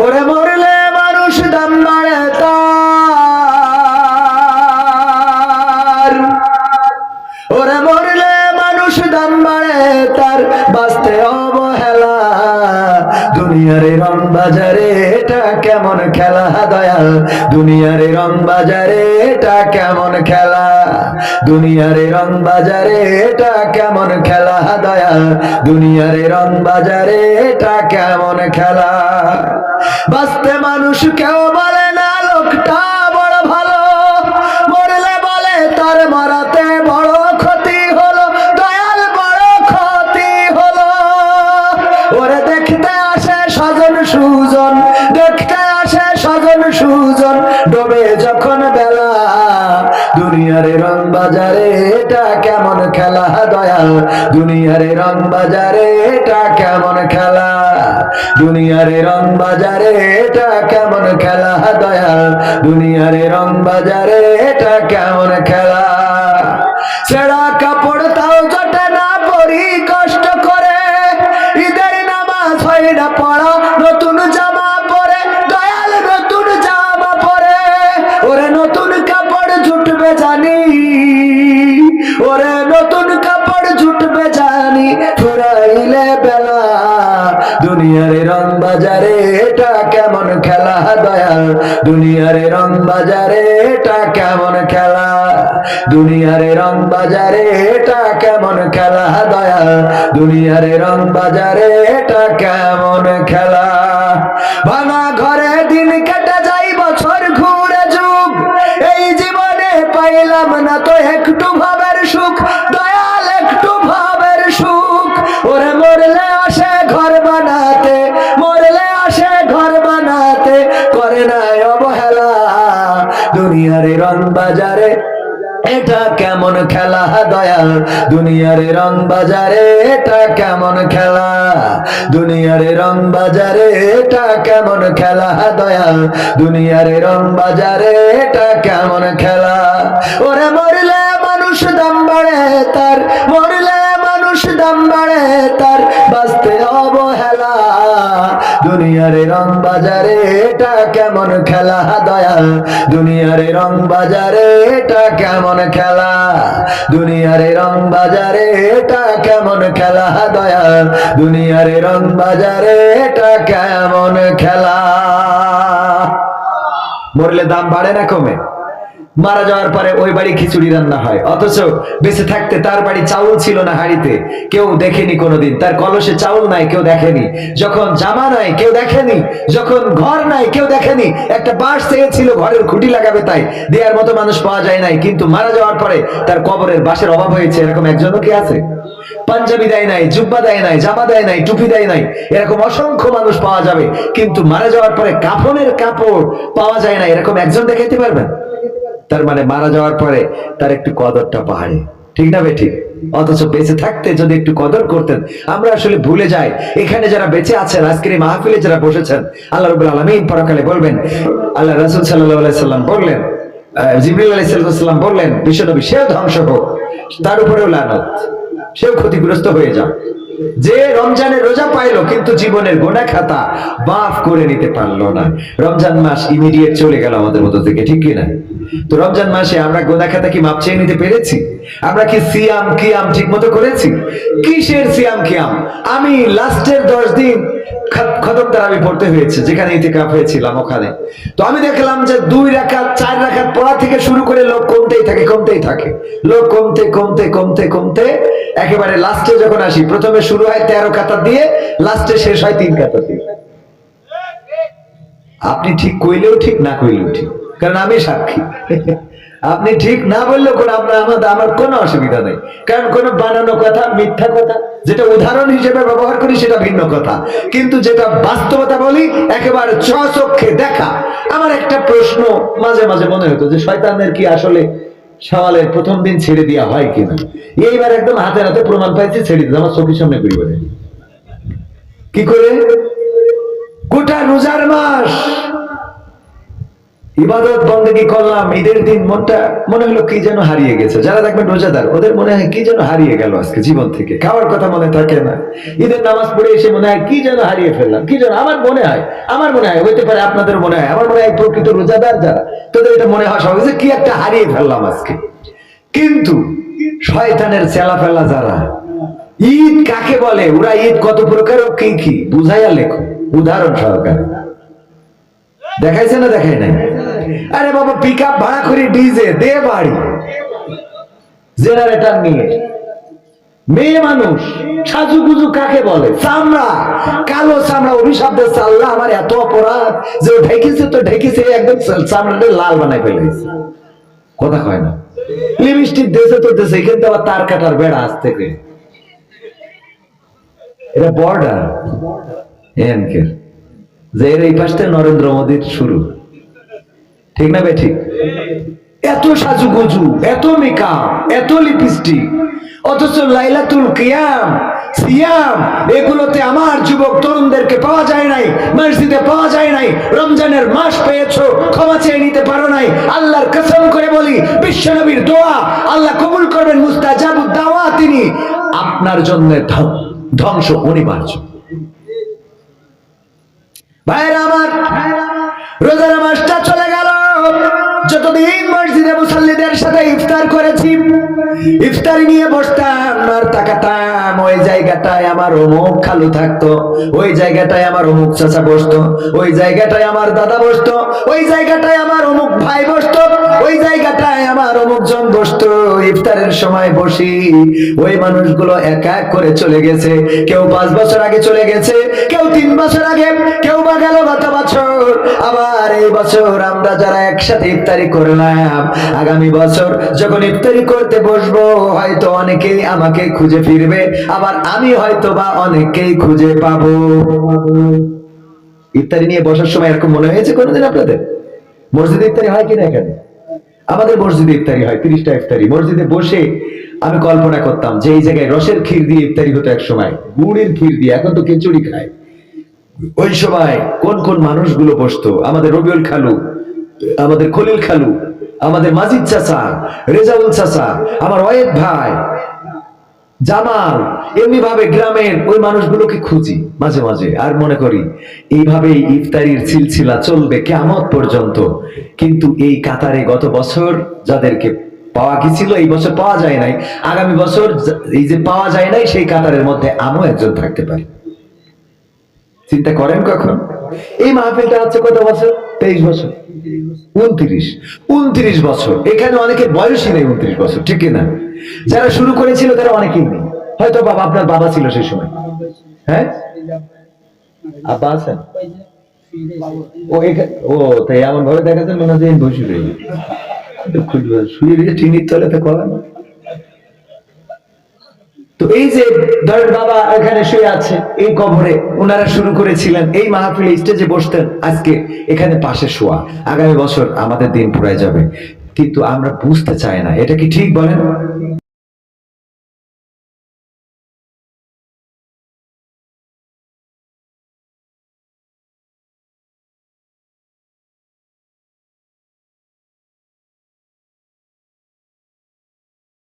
ওরে মরলে মানুষ দাম বাড়ে তার, ওরে মরলে মানুষ দাম বাড়ে তার, বাঁচতে অবহেলা। দুনিয়ার এই রং বাজারে এটা কেমন খেলা দয়াল, দুনিয়ার এই রং বাজারে এটা কেমন খেলা, দুনিয়ার এই রং বাজারে এটা কেমন খেলা দয়াল, দুনিয়ার এই রং বাজারে এটা কেমন খেলা। বাঁচতে মানুষ কেউ বলে না লোকটা বড় ভালো, মরলে বলে তার মরাতে বড় ক্ষতি হলো, দয়াল বড় ক্ষতি হলো। ওরে দেখতে আসে স্বজন সুজন, দেখতে আসে স্বজন সুজন, ডোবে যখন বেলা। দুনিয়ার রং বাজারে এটা কেমন খেলা দয়াল, দুনিয়ার রং বাজারে এটা কেমন খেলা, দুনিয়ার রং বাজারে এটা কেমন খেলা দয়াল, দুনিয়ার রং বাজারে এটা কেমন খেলা। ছেঁড়া কাপড় তাও জটে না পরি কষ্ট করে, ঈদের নামাজ হয় না পড়া, নতুন জামা পরে দয়াল নতুন জামা পরে। ওরে নতুন কাপড় জুটবে জানি, ওরে নতুন কাপড় জুটবে জানি, ফুরাইলে বেলা। দুনিয়ার রং বাজারে এটা কেমন খেলা দয়াল, দুনিয়ার রং বাজারে এটা কেমন খেলা, দুনিয়ার রং বাজারে এটা কেমন খেলা দয়াল, দুনিয়ার রং বাজারে এটা কেমন খেলা। ভাঙা ঘরে দিন কেটে যাই বছর ঘুরে যুগ, এই জীবনে পাইলাম না তো একটু ভাবের সুখ, দয়াল একটু ভাবের সুখ। ওরে মরলে আসে ঘর বানাতে, মরলে আসে ঘর বানাতে, করে না অবহেলা। দুনিয়ার রং বাজারে এটা কেমন খেলা দয়াল, দুনিয়ার রং বাজারে এটা কেমন খেলা, দুনিয়ার রং বাজারে এটা কেমন খেলা দয়াল, দুনিয়ার রং বাজারে এটা কেমন খেলা। ওরে মরলে মানুষ দাম বাড়ে তার, মরলে মানুষ দাম বাড়ে তার, বাঁচতে অবহেলা। দুনিয়ার রং বাজারে এটা কেমন খেলা দয়াল, দুনিয়ার রং বাজারে এটা কেমন খেলা, দুনিয়ার রং বাজারে এটা কেমন খেলা দয়াল, দুনিয়ার রং বাজারে এটা কেমন খেলা। মরলে দাম বাড়ে না কমে? মারা যাওয়ার পরে ওই বাড়ি খিচুড়ি রান্না হয়, অথচ বেঁচে থাকতে তার বাড়ি চাউল ছিল না হাড়িতে, কেউ দেখেনি কোনোদিন, তার কলসে চাউল নাই কেউ দেখেনি, যখন জামা নাই কেউ দেখেনি, যখন ঘর নাই কেউ দেখেনি, একটা বাঁশ চেয়েছিল ঘরের খুঁটি লাগাবে তাই দেওয়ার মতো মানুষ পাওয়া যায় নাই, কিন্তু মারা যাওয়ার পরে তার কবরের বাঁশের অভাব হয়েছে এরকম একজনও কি আছে? পাঞ্জাবি দেয় নাই, জুব্বা দেয় নাই, জামা দেয় নাই, টুপি দেয় নাই, এরকম অসংখ্য মানুষ পাওয়া যাবে, কিন্তু মারা যাওয়ার পরে কাফনের কাপড় পাওয়া যায় না এরকম একজন দেখাইতে পারবেন? তার মানে মারা যাওয়ার পরে তার একটু কদরটা বাড়ে, ঠিক না বেঠিক? অথচ বেঁচে থাকতে যদি একটু কদর করতেন। আমরা আসলে ভুলে যাই। এখানে যারা বেঁচে আছেন, আজকের এই মাহফিলে যারা বসেছেন, আল্লাহ রাব্বুল আলামিন পরকালে বলবেন, আল্লাহ রাসূল সাল্লাল্লাহু আলাইহি সাল্লাম বললেন, জিবরিল আলাইহিস সালাম বললেন, বিশ্বনবী সেও ধ্বংস হোক, তার উপরেও লানত, সেও ক্ষতিগ্রস্ত হয়ে যাক। যে রমজানের রোজা পাইলো কিন্তু জীবনের গোনা খাতা মাফ করে নিতে পারলো না। রমজান মাস ইমিডিয়েট চলে গেল আমাদের মধ্যে থেকে, ঠিক কিনা? তো রমজান মাসে আমরা গোনা খাতা কি মাপ চেয়ে নিতে পেরেছি? আমরা কি সিয়াম কিয়াম ঠিক মতো করেছি? কিসের সিয়াম কিয়াম? আমি লাস্টের 10 দিন খতম তারাবি পড়তে হয়েছে, যেখানে ইতিকাফ হয়েছিলাম ওখানে। তো আমি দেখলাম যে 2 রাকাত 4 রাকাত পড়া থেকে শুরু করে লোক কমতেই থাকে, কমতেই থাকে, লোক কমতে কমতে কমতে কমতে একেবারে লাস্টে যখন আসি, প্রথমে শুরু হয় 13 কাতার দিয়ে, লাস্টে শেষ হয় 3 কাতার দিয়ে। আপনি ঠিক কইলেও ঠিক, না কইলেও ঠিক, কারণ আমি সাক্ষী। আপনি ঠিক না বললেও আমার কোনো অসুবিধা নেই, কারণ কোনো বানানো কথা, মিথ্যা কথা যেটা উদাহরণ হিসেবে ব্যবহার করি সেটা ভিন্ন কথা, কিন্তু যেটা বাস্তবতা বলি একেবারে স্বচক্ষে দেখা। আমার একটা প্রশ্ন মাঝে মাঝে মনে হতো যে শয়তানের কি আসলে সওয়ালের প্রথম দিন ছেড়ে দেওয়া হয় কিনা? এইবার একদম হাতে হাতে প্রমাণ পাইছি ছেড়ে দিতে, আমার চোখের সামনে করি বলে। কি করে? গোটা রোজার মাস ইবাদত বন্দেগী করলাম, ঈদের দিন মনটা মনে হলো কি যেন হারিয়ে গেছে। যারা দেখবেন রোজাদার, ওদের মনে হয় কি যেন হারিয়ে গেল আজকে জীবন থেকে, খাওয়ার কথা মনে থাকে না। ঈদের নামাজ পড়ে এসে মনে হয় কি যেন হারিয়ে ফেললাম, কি যেন আমার মনে হয় হইতে পারে আপনাদের মনে হয়, আমার মনে হয় প্রকৃত রোজাদার যারা, তোদের এটা মনে হয় সবাই যে কি একটা হারিয়ে ফেললাম আজকে। কিন্তু শয়তানের চেলা ফেলা যারা, ঈদ কাকে বলে, ওরা ঈদ কত প্রকার ও কি কি বুঝাইয়া লেখো উদাহরণ সহকারে। দেখাইছে না দেখাই নাই? আরে বাবা, পিক আপ ভাড়া করে ডিজে দে বাড়ি, জেনারেটর নিয়ে মেয়ে মানুষ সাজুগুজু কাকে বলে, চামড়া, কালো চামড়া, অভিশাপ দিচ্ছে আল্লাহ আমার এত অপরাধ যে ঢেকেছে তো ঢেকেছে, একদম চামড়াটা লাল বানাই ফেলেছে। কথা কয় না, লিপস্টিক দেশে তো দেশে, কিন্তু আবার তার কাটার বেড়া আজ থেকে, এটা বর্ডার এনকের, যে এর এই পাশটা নরেন্দ্র মোদীর শুরু, ঠিক না ভাই? ঠিক। এত সাজুগুজু, এত মেকআপ, এত লিপস্টিক, অথচ লাইলাতুল কিয়াম, সিয়াম, এগুলোতে আমার যুবক তরুণদেরকে পাওয়া যায় নাই, মসজিদে পাওয়া যায় নাই। রমজানের মাস পেয়েছো, ক্ষমা চেয়ে নিতে পারো নাই। আল্লাহর কসম করে বলি, বিশ্বনবীর দোয়া আল্লাহ কবুল করবেন, মুস্তাজাবুদ দাওয়া তিনি, আপনার জন্য ধ্বংস অনিবার্য। ভাইরা আমার, রোজার মাসটা চলে গেল, যতদিন মসজিদে মুসাল্লিদের সাথে ইফতার করেছি, ইফতারি নিয়ে বসতাম আর তাকাতাম, ওই জায়গাটায় আমার অমুক খালু থাকতো, ওই জায়গাটায় আমার অমুক চাচা বসতো, ওই জায়গাটায় আমার দাদা বসতো, ওই জায়গাটায় আমার অমুক ভাই বসতো, ওই জায়গাটায় আমার অমুক জন বসতো। ইফতারের সময় বসি, ওই মানুষগুলো এক এক করে চলে গেছে। কেউ 5 বছর আগে চলে গেছে, কেউ 3 বছর আগে, কেউ বা গেল গত বছর। আবার এই বছর আমরা যারা একসাথে ইফতারি করলাম, আগামী বছর যখন ইফতারি করতে বসবো, হয়তো অনেকেই আমাকে খুঁজে ফিরবে, আবার আমি হয়তো বা অনেককেই খুঁজে পাবো। ইফতারি নিয়ে বসার সময় এরকম মনে হয়েছে কোনোদিন আপনাদের? মসজিদে ইফতারি হয় কিনা এখানে? আমাদের মসজিদে ইফতারি হয়, 30টা ইফতারি। মসজিদে বসে আমি কল্পনা করতাম যে এই জায়গায় রসের ক্ষীর দিয়ে ইফতারি হতো এক সময়, গুড়ের ক্ষীর দিয়ে, এখন তো খিচুড়ি খায়। ওই সময় কোন কোন মানুষগুলো বসতো, আমাদের রবিউল খালু, আমাদের খলিল খালু, আমাদের মাজিদ চাচা, রেজাউল চাচা, আমার ওয়েদ ভাই, জামাল, এমনি ভাবে গ্রামের ওই মানুষগুলোকে খুঁজি মাঝে মাঝে, আর মনে করি এইভাবেই ইফতারির সিলসিলা চলবে কিয়ামত পর্যন্ত। কিন্তু এই কাতারে গত বছর যাদেরকে পাওয়া গেছিল, এই বছর পাওয়া যায় নাই, আগামী বছর এই যে পাওয়া যায় নাই, সেই কাতারের মধ্যে আমিও একজন থাকতে পারি। চিন্তা করেন কখন? এই মাহফিলটা হচ্ছে কত বছর? 23 বছর, 29 বছর। এখানে অনেকের বয়সই নেই 29 বছর, ঠিক না? যারা শুরু করেছিল তারা অনেকেই নেই। হয়তো বাবা, আপনার বাবা ছিল সেই সময়, হ্যাঁ? আব্বা আছেন? ও তাই এমন ভাবে দেখাচ্ছেন মনে হয় বসে রয়ে শুয়ে রয়েছে টিনির তলাতে করেন। তো এই যে ধরেন বাবা এখানে শুয়ে আছে, এই কবরে ওনারা শুরু করেছিলেন, এই মাহফিলে স্টেজে বসতেন, আজকে এখানে পাশে শোয়া, আগামী বছর আমাদের দিন পুরাই যাবে। কিন্তু আমরা বুঝতে চাই না, এটা কি ঠিক বলেন?